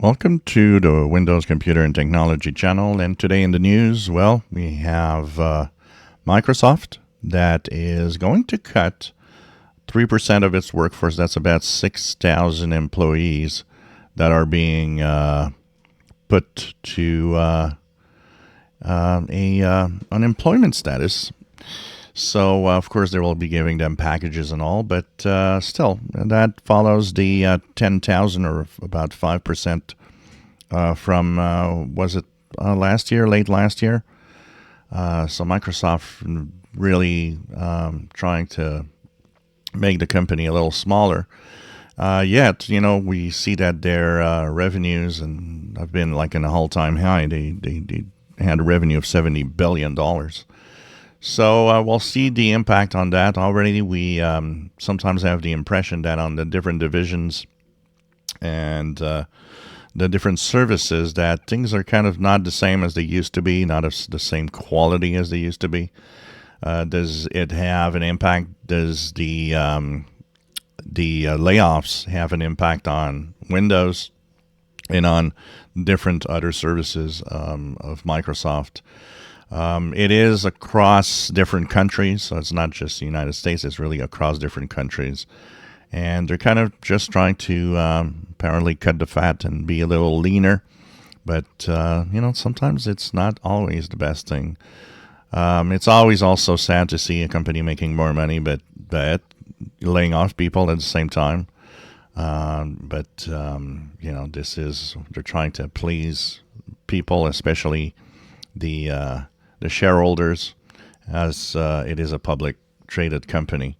Welcome to the Windows Computer and Technology channel. And today in the news, well, we have Microsoft that is going to cut 3% of its workforce. That's about 6,000 employees that are being put to unemployment status. So, of course, they will be giving them packages and all, but still, that follows the 10,000 or about 5% from, was it last year, late last year? So Microsoft really trying to make the company a little smaller. Yet, we see that their revenues have been like an all-time high. They had a revenue of $70 billion. So we'll see the impact on that. Already we sometimes have the impression that on the different divisions and the different services that things are kind of not the same as they used to be, not as the same quality as they used to be. Does it have an impact? Does the layoffs have an impact on Windows and on different other services of Microsoft? It is across different countries, so it's not just the United States, it's really across different countries. And they're kind of just trying to apparently cut the fat and be a little leaner. But, sometimes it's not always the best thing. It's always also sad to see a company making more money, but laying off people at the same time. They're trying to please people, especially the shareholders, as it is a public traded company.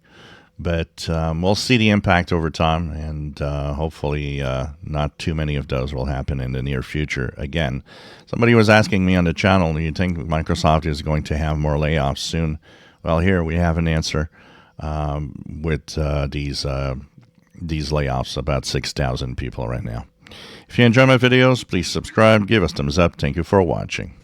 But we'll see the impact over time, and hopefully not too many of those will happen in the near future. Again, somebody was asking me on the channel, do you think Microsoft is going to have more layoffs soon? Well, here we have an answer with these layoffs, about 6,000 people right now. If you enjoy my videos, please subscribe, give us thumbs up. Thank you for watching.